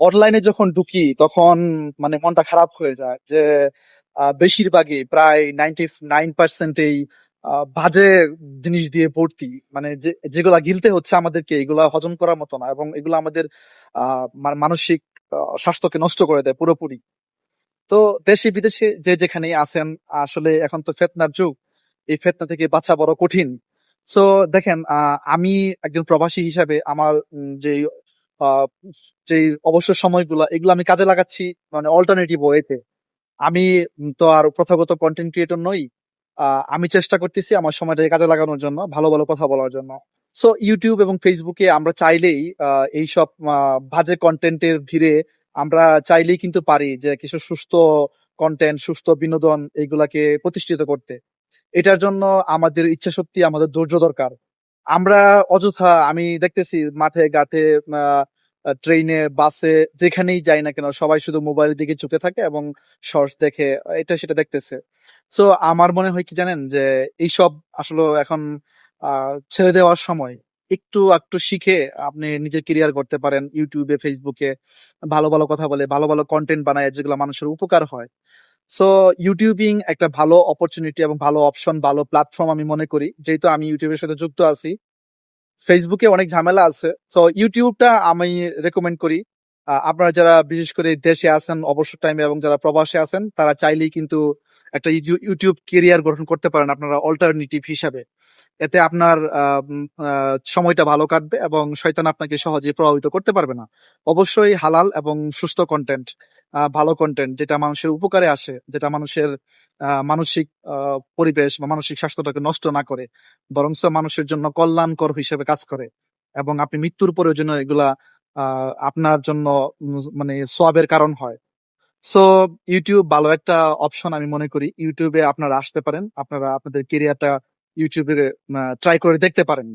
অনলাইনে যখন ঢুকি তখন মানে মনটা খারাপ হয়ে যায় যে বেশিরভাগই প্রায় 99% বাজে জিনিস দিয়ে ভর্তি, মানে যেগুলা গিলতে হচ্ছে আমাদেরকে, এগুলা হজম করার মতো না, এবং এগুলো আমাদের মানসিক স্বাস্থ্যকে নষ্ট করে দেয় পুরোপুরি। তো দেশে বিদেশে যে যেখানেই আছেন, আসলে এখন তো ফেতনার যুগ, এই ফেতনা থেকে বাঁচা বড় কঠিন। সো দেখেন, আমি একজন প্রবাসী হিসাবে আমার আহ, যে অবসর সময়গুলো এগুলো আমি কাজে লাগাচ্ছি, মানে অল্টারনেটিভ ওয়েতে। আমি তো আর প্রথাগত কন্টেন্ট ক্রিয়েটর নই। আমি চেষ্টা করতেছি আমার সময়টাকে কাজে লাগানোর জন্য, ভালো ভালো কথা বলার জন্য। সো ইউটিউব এবং ফেসবুকে আমরা চাইলেই এইসব বাজে কন্টেন্টের ভিড়ে আমরা চাইলেই কিন্তু পারি যে কিছু সুস্থ কন্টেন্ট, সুস্থ বিনোদন এইগুলাকে প্রতিষ্ঠিত করতে। এটার জন্য আমাদের ইচ্ছা শক্তি, আমাদের ধৈর্য দরকার। আমরা অযথা, আমি দেখতেছি মাঠে ঘাটে, ট্রেনে, বাসে, যেখানেই যাই না কেন সবাই শুধু মোবাইলের দিকে ঝুঁকে থাকে এবং শর্টস দেখে এটা সেটা দেখতেছে। সো আমার মনে হয় কি জানেন, যে এইসব আসলে এখন ছেড়ে দেওয়ার সময়। একটু একটু শিখে আপনি নিজের কেরিয়ার করতে পারেন ইউটিউবে, ফেসবুকে, ভালো ভালো কথা বলে, ভালো ভালো কন্টেন্ট বানায় যেগুলো মানুষের উপকার হয়। সো ইউটিউবিং একটা ভালো অপরচুনিটি এবং ভালো অপশন, ভালো প্ল্যাটফর্ম আমি মনে করি, যেহেতু আমি ইউটিউবের সাথে যুক্ত আছি। ফেসবুকে অনেক ঝামেলা আছে, তো ইউটিউবটা আমি রেকমেন্ড করি। আপনারা যারা বিশেষ করে দেশে আছেন অবসর টাইমে এবং যারা প্রবাসে আছেন, তারা চাইলেই কিন্তু একটা ইউটিউব কেরিয়ার গঠন করতে পারেন আপনারা অল্টারনেটিভ হিসাবে। এতে আপনার সময়টা ভালো কাটবে এবং শয়তান আপনাকে সহজে প্রভাবিত করতে পারবে না। অবশ্যই হালাল এবং সুস্থ কন্টেন্ট, ভালো কন্টেন্ট, যেটা মানুষের উপকারে আসে, যেটা মানুষের মানসিক পরিবেশ বা মানসিক স্বাস্থ্যটাকে নষ্ট না করে, বরঞ্চ মানুষের জন্য কল্যাণকর হিসেবে কাজ করে। এবং আপনি মৃত্যুর পরেও যেন এগুলা আপনার জন্য মানে সোয়াবের কারণ হয়। সো ইউটিউব ভালো একটা অপশন আমি মনে করি। ইউটিউবে আপনারা আসতে পারেন, আপনারা আপনাদের কেরিয়ারটা ইউটিউবে ট্রাই করে দেখতে পারেন।